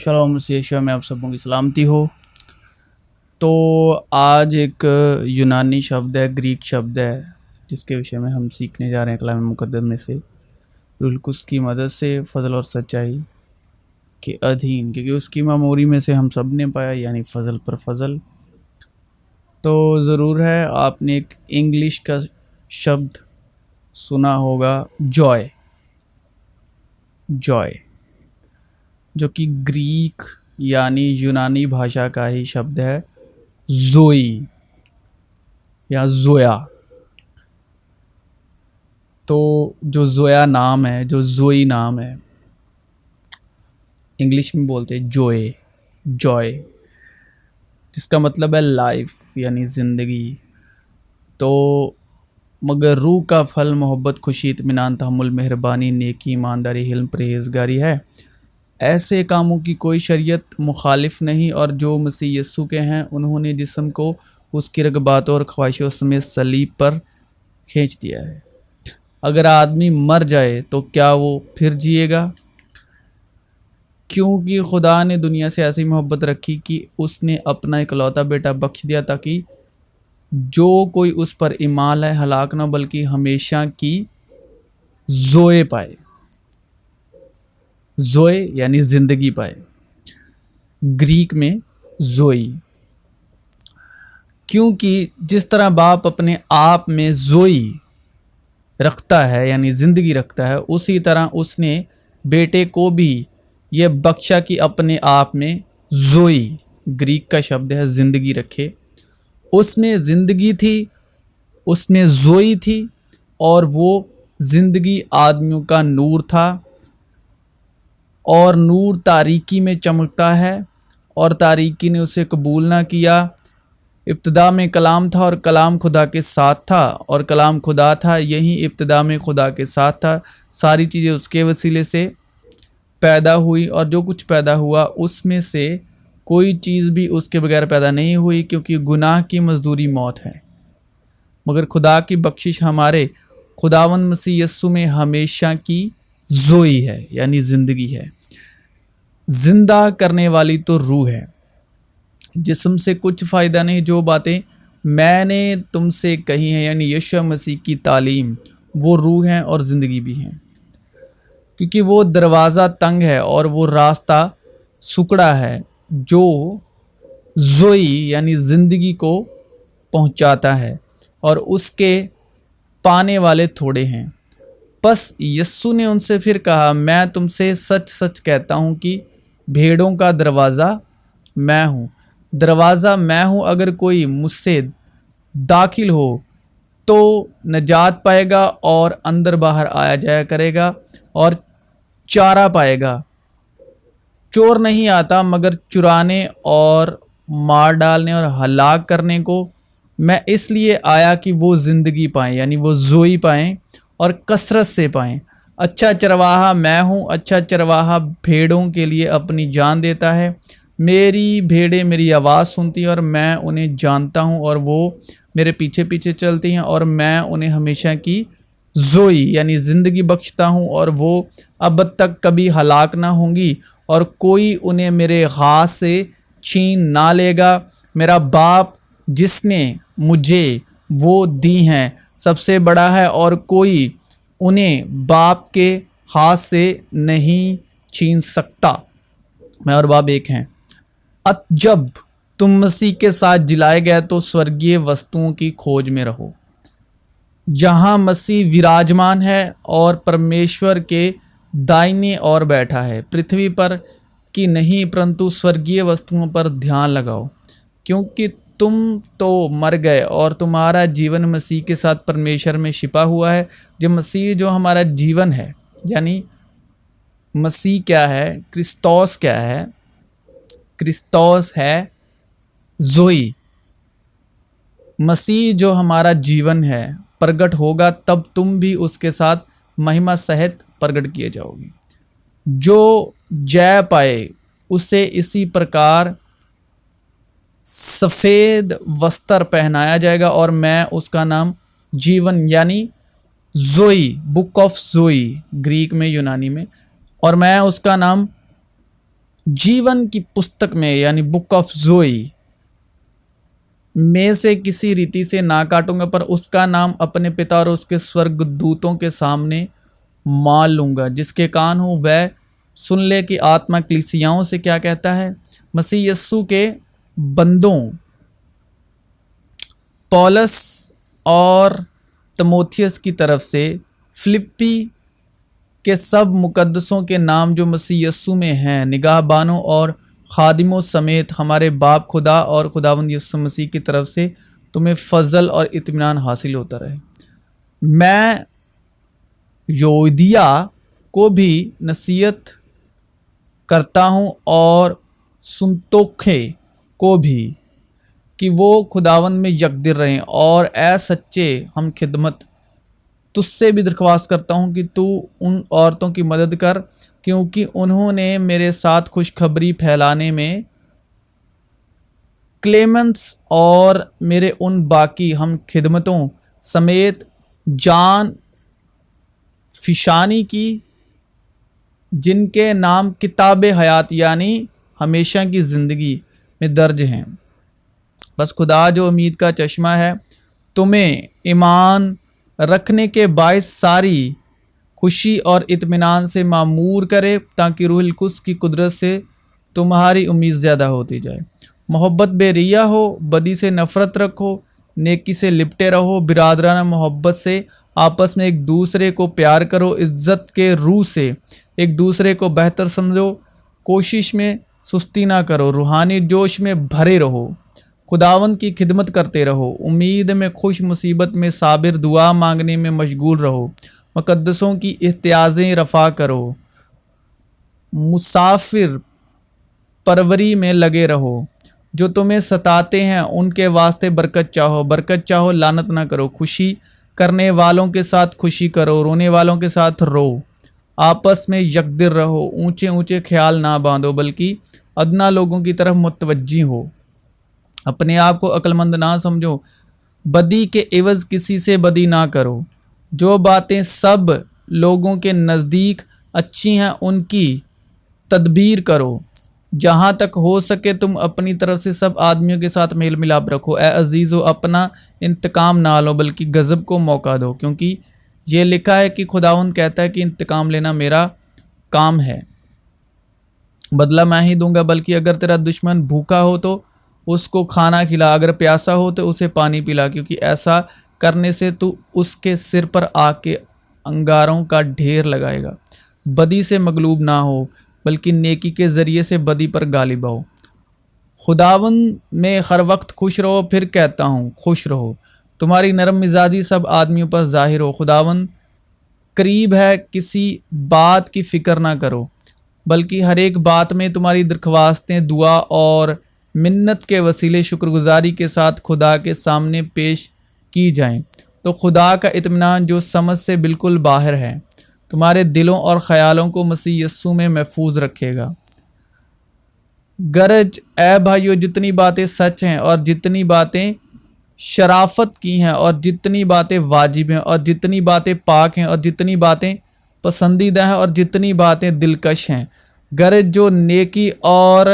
शलोम मसीह में आप सबों की सलामती हो। तो आज एक यूनानी शब्द है, ग्रीक शब्द है, जिसके विषय में हम सीखने जा रहे हैं कलाम मुकद्दस में से, रूह कुद्स की मदद से फजल और सच्चाई के अधीन, क्योंकि उसकी मेमोरी में से हम सब ने पाया, यानी फजल पर फजल। तो ज़रूर है आपने एक इंग्लिश का शब्द सुना होगा, जॉय, जॉय, जो कि ग्रीक यानी यूनानी भाषा का ही शब्द है, जोई या जोया। तो जो जोया नाम है, जो जोई नाम है, इंग्लिश में बोलते हैं जोए, जॉय, जिसका मतलब है लाइफ यानी ज़िंदगी। तो मगर रूह का फल मोहब्बत, खुशी, इत्मीनान, तहम्मुल, मेहरबानी, नेकी, ईमानदारी, हिल्म, परहेज़गारी है। ऐसे कामों की कोई शरीयत मुखालिफ नहीं, और जो मसीह यस्सु के हैं उन्होंने जिस्म को उसकी रग़बातों और ख्वाहिशों समेत सलीब पर खींच दिया है। अगर आदमी मर जाए तो क्या वो फिर जिएगा? क्योंकि खुदा ने दुनिया से ऐसी मोहब्बत रखी कि उसने अपना इकलौता बेटा बख्श दिया, ताकि जो कोई उस पर ईमान लाए हलाक न बल्कि हमेशा की ज़ोए पाए। ज़ोए यानी ज़िंदगी पाए, ग्रीक में ज़ोई। क्योंकि जिस तरह बाप अपने आप में ज़ोई रखता है यानी ज़िंदगी रखता है, उसी तरह उसने बेटे को भी यह बख्शा कि अपने आप में ज़ोई, ग्रीक का शब्द है ज़िंदगी रखे। उसमें ज़िंदगी थी, उसमें ज़ोई थी, और वो ज़िंदगी आदमियों का नूर था, और नूर तारीकी में चमकता है, और तारीकी ने उसे कबूल ना किया। इब्तिदा में कलाम था, और कलाम खुदा के साथ था, और कलाम खुदा था। यही इब्तिदा में खुदा के साथ था। सारी चीज़ें उसके वसीले से पैदा हुई, और जो कुछ पैदा हुआ उसमें से कोई चीज़ भी उसके बगैर पैदा नहीं हुई, क्योंकि गुनाह की मजदूरी मौत है, मगर खुदा की बख्शिश हमारे खुदावंद मसीह यस्सु में हमेशा की ज़ोई है यानी ज़िंदगी है। जिंदा करने वाली तो रूह है, जिस्म से कुछ फ़ायदा नहीं। जो बातें मैंने तुमसे कही हैं यानी यीशु मसीह की तालीम, वो रूह हैं और ज़िंदगी भी हैं। क्योंकि वो दरवाज़ा तंग है और वो रास्ता सुकड़ा है, जो ज़ोई यानी ज़िंदगी को पहुंचाता है, और उसके पाने वाले थोड़े हैं। बस यस्सु ने उनसे फिर कहा, मैं तुमसे सच सच कहता हूँ कि भेड़ों का दरवाज़ा मैं हूँ। दरवाज़ा मैं हूँ, अगर कोई मुझसे दाखिल हो तो नजात पाएगा, और अंदर बाहर आया जाया करेगा और चारा पाएगा। चोर नहीं आता मगर चुराने और मार डालने और हलाक करने को। मैं इसलिए आया कि वो ज़िंदगी पाएँ यानी वो ज़ोई पाएँ, और कसरत से पाएँ। अच्छा चरवाहा मैं हूँ, अच्छा चरवाहा भेड़ों के लिए अपनी जान देता है। मेरी भेड़ें मेरी आवाज़ सुनती हैं, और मैं उन्हें जानता हूँ, और वो मेरे पीछे पीछे चलती हैं, और मैं उन्हें हमेशा की ज़ोई यानी ज़िंदगी बख्शता हूँ, और वो अब तक कभी हलाक ना होंगी, और कोई उन्हें मेरे हाथ से छीन ना लेगा। मेरा बाप जिसने मुझे वो दी हैं सबसे बड़ा है, और कोई उन्हें बाप के हाथ से नहीं छीन सकता। मैं और बाप एक हैं। जब तुम मसीह के साथ जिलाए गए तो स्वर्गीय वस्तुओं की खोज में रहो, जहां मसीह विराजमान है और परमेश्वर के दाहिने ओर बैठा है। पृथ्वी पर की नहीं परंतु स्वर्गीय वस्तुओं पर ध्यान लगाओ, क्योंकि तुम तो मर गए और तुम्हारा जीवन मसीह के साथ परमेश्वर में छिपा हुआ है। जो मसीह जो हमारा जीवन है, यानी मसीह क्या है, क्रिस्तोस क्या है? क्रिस्तोस है ज़ोई। मसीह जो हमारा जीवन है प्रकट होगा, तब तुम भी उसके साथ महिमा सहित प्रकट किए जाओगे। जो जय पाए उसे इसी प्रकार सफ़ेद वस्त्र पहनाया जाएगा, और मैं उसका नाम जीवन यानी ज़ोई, बुक ऑफ ज़ोई ग्रीक में यूनानी में, और मैं उसका नाम जीवन की पुस्तक में यानी बुक ऑफ जोई में से किसी रीति से ना काटूंगा, पर उसका नाम अपने पिता और उसके स्वर्गदूतों के सामने मान लूंगा। जिसके कान हो वह सुन ले कि आत्मा कलीसियाओं से क्या कहता है। मसीह यस्सु के बंदों पौलस और तिमोथियस की तरफ से फिलिप्पी के सब मुकद्दसों के नाम जो मसीह यस्सु में हैं, निगाहबानों और खादिमों समेत हमारे बाप खुदा और खुदावंद यीशु मसीह की तरफ से तुम्हें फजल और इत्मीनान हासिल होता रहे। मैं योदिया को भी नसीहत करता हूँ और सुनतोखे को भी कि वो खुदावंद में यकदिर रहें, और ए सच्चे हम खिदमत तुझसे भी दरख्वास्त करता हूँ कि तू उन औरतों की मदद कर, क्योंकि उन्होंने मेरे साथ खुशखबरी फैलाने में क्लेमेंस और मेरे उन बाकी हम खिदमतों समेत जान फिशानी की, जिनके नाम किताब हयात यानी हमेशा की ज़िंदगी में दर्ज हैं। बस खुदा जो उम्मीद का चश्मा है तुम्हें ईमान रखने के बायस सारी खुशी और इत्मीनान से मामूर करे, ताकि रूहुल कुद्स की कुदरत से तुम्हारी उम्मीद ज़्यादा होती जाए। मोहब्बत बेरिया हो, बदी से नफ़रत रखो, नेकी से लिपटे रहो, बिरादराना मोहब्बत से आपस में एक दूसरे को प्यार करो, इज़्ज़त के रूह से एक दूसरे को बेहतर समझो, कोशिश में सुस्ती ना करो, रूहानी जोश में भरे रहो, खुदावंद की खिदमत करते रहो, उम्मीद में खुश, मुसीबत में साबिर, दुआ मांगने में मशगूल रहो, मुकद्दसों की इत्याज़ें रफ़ा करो, मुसाफिर परवरी में लगे रहो, जो तुम्हें सताते हैं उनके वास्ते बरकत चाहो, लानत ना करो, खुशी करने वालों के साथ खुशी करो, रोने वालों के साथ रो, आपस में यकदिर रहो, ऊंचे ऊंचे ख्याल ना बांधो, बल्कि अदना लोगों की तरफ मुतवज्जी हो, अपने आप को अक्लमंद ना समझो, बदी के एवज किसी से बदी ना करो, जो बातें सब लोगों के नज़दीक अच्छी हैं उनकी तदबीर करो, जहाँ तक हो सके तुम अपनी तरफ से सब आदमियों के साथ मेल मिलाप रखो। ए अजीज़ो, अपना इंतकाम ना लो बल्कि गज़ब को मौका दो, क्योंकि ये लिखा है कि खुदावंद कहता है कि इंतकाम लेना मेरा काम है, बदला मैं ही दूंगा। बल्कि अगर तेरा दुश्मन भूखा हो तो उसको खाना खिला, अगर प्यासा हो तो उसे पानी पिला, क्योंकि ऐसा करने से तू उसके सिर पर आके अंगारों का ढेर लगाएगा। बदी से मगलूब ना हो, बल्कि नेकी के ज़रिए से बदी पर गालिब आओ। खुदावंद में हर वक्त खुश रहो। फिर कहता हूँ खुश रहो। तुम्हारी नरम मिजाजी सब आदमियों पर जाहिर हो। खुदावंद करीब है, किसी बात की फ़िक्र ना करो, बल्कि हर एक बात में तुम्हारी दरख्वास्तें दुआ और मिन्नत के वसीले शुक्रगुजारी के साथ खुदा के सामने पेश की जाएं, तो खुदा का इत्मीनान जो समझ से बिल्कुल बाहर है तुम्हारे दिलों और ख़यालों को मसीह यस्सु में महफूज रखेगा। गरज ए भाइयों, जितनी बातें सच हैं और जितनी बातें शराफत की हैं और जितनी बातें वाजिब हैं और जितनी बातें पाक हैं और जितनी बातें पसंदीदा हैं और जितनी बातें दिलकश हैं, गरज जो नेकी और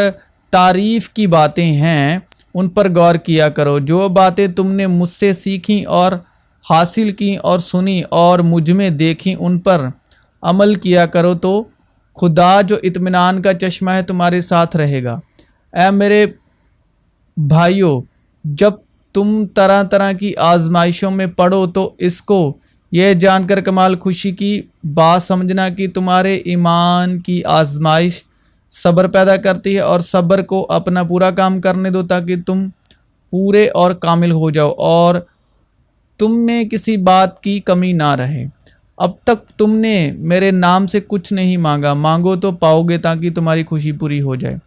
तारीफ़ की बातें हैं उन पर गौर किया करो। जो बातें तुमने मुझसे सीखी और हासिल की और सुनी और मुझ में देखी उन पर अमल किया करो, तो खुदा जो इत्मीनान का चश्मा है तुम्हारे साथ रहेगा। ऐ मेरे भाइयों, जब तुम तरह तरह की आजमाइशों में पड़ो तो इसको यह जानकर कमाल खुशी की बात समझना कि तुम्हारे ईमान की आजमाइश सब्र पैदा करती है, और सब्र को अपना पूरा काम करने दो ताकि तुम पूरे और कामिल हो जाओ और तुम में किसी बात की कमी ना रहे। अब तक तुमने मेरे नाम से कुछ नहीं मांगा, मांगो तो पाओगे ताकि तुम्हारी खुशी पूरी हो जाए।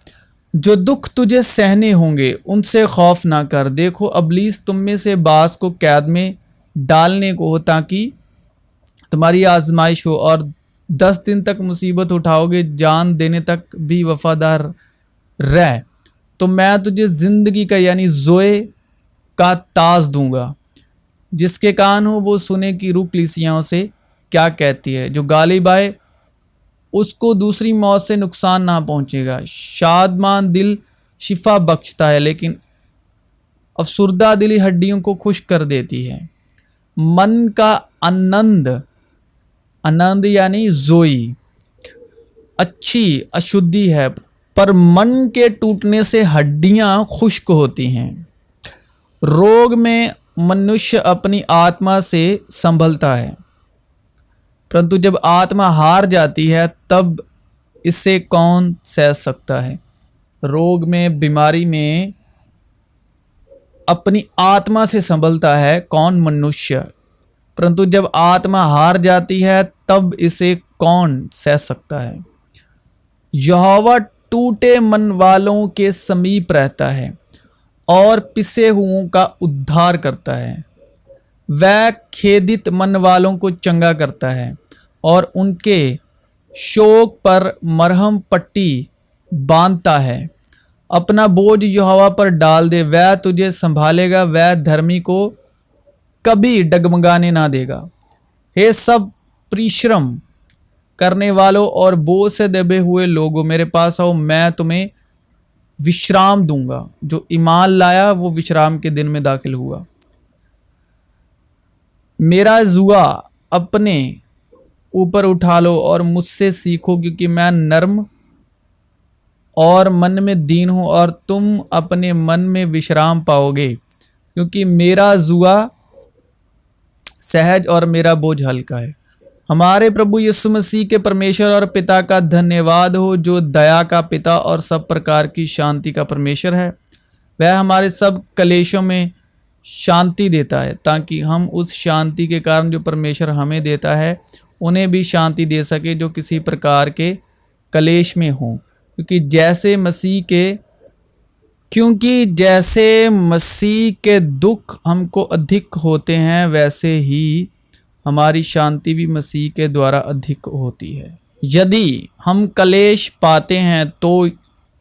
जो दुख तुझे सहने होंगे उनसे खौफ ना कर। देखो अबलीस तुम में से बास को कैद में डालने को हो ताकि तुम्हारी आजमाइश हो, और 10 दिन तक मुसीबत उठाओगे, जान देने तक भी वफादार रह तो मैं तुझे ज़िंदगी का यानी ज़ोए का ताज दूंगा। जिसके कान हो वो सुने कि रूह कलीसियाओं से क्या कहती है। जो गालिब आए उसको दूसरी मौत से नुकसान ना पहुंचेगा। शादमान दिल शिफा बख्शता है, लेकिन अफसुर्दा दिली हड्डियों को खुश कर देती है। मन का आनंद, आनंद यानी जोई, अच्छी अशुद्धि है, पर मन के टूटने से हड्डियां खुश्क होती हैं। रोग में मनुष्य अपनी आत्मा से संभलता है, परंतु जब आत्मा हार जाती है तब इसे कौन सह सकता है। रोग में, बीमारी में अपनी आत्मा से संभलता है कौन? मनुष्य। परंतु जब आत्मा हार जाती है तब इसे कौन सह सकता है। यहोवा टूटे मन वालों के समीप रहता है और पिसे हुओं का उद्धार करता है। वह खेदित मन वालों को चंगा करता है और उनके शोक पर मरहम पट्टी बांधता है। अपना बोझ यहोवा पर डाल दे, वह तुझे संभालेगा, वह धर्मी को कभी डगमगाने ना देगा। हे सब परिश्रम करने वालों और बोझ से दबे हुए लोगों, मेरे पास आओ, मैं तुम्हें विश्राम दूंगा। जो ईमान लाया वो विश्राम के दिन में दाखिल हुआ। मेरा जुआ अपने ऊपर उठा लो और मुझसे सीखो, क्योंकि मैं नर्म और मन में दीन हूं, और तुम अपने मन में विश्राम पाओगे। क्योंकि मेरा जुआ सहज और मेरा बोझ हल्का है। हमारे प्रभु यीशु मसीह के परमेश्वर और पिता का धन्यवाद हो, जो दया का पिता और सब प्रकार की शांति का परमेश्वर है। वह हमारे सब कलेशों में शांति देता है, ताकि हम उस शांति के कारण जो परमेश्वर हमें देता है उन्हें भी शांति दे सके जो किसी प्रकार के कलेश में हों। क्योंकि जैसे मसीह के दुख हमको अधिक होते हैं, वैसे ही हमारी शांति भी मसीह के द्वारा अधिक होती है। यदि हम कलेश पाते हैं तो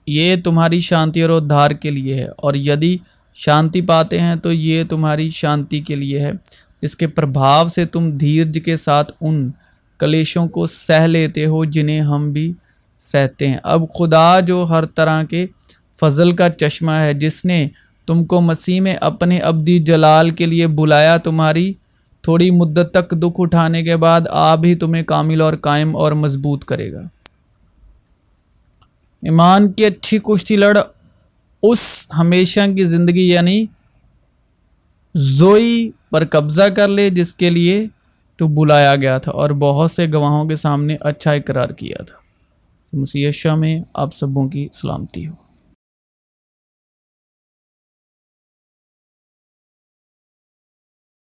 ये तुम्हारी शांति और उद्धार के लिए है, और यदि शांति पाते हैं तो ये तुम्हारी शांति के लिए है, जिसके प्रभाव से तुम धीरज के साथ उन कलेशों को सह लेते हो जिन्हें हम भी सहते हैं। अब खुदा जो हर तरह के फजल का चश्मा है, जिसने तुमको मसीह में अपने अब्दी जलाल के लिए बुलाया, तुम्हारी थोड़ी मुद्दत तक दुख उठाने के बाद आप ही तुम्हें कामिल और कायम और मजबूत करेगा। ईमान की अच्छी कुश्ती लड़, उस हमेशा की जिंदगी यानी जोई पर कब्जा कर ले जिसके लिए तो बुलाया गया था और बहुत से गवाहों के सामने अच्छा इकरार किया था। मसीह यीशु में आप सबों की सलामती हो।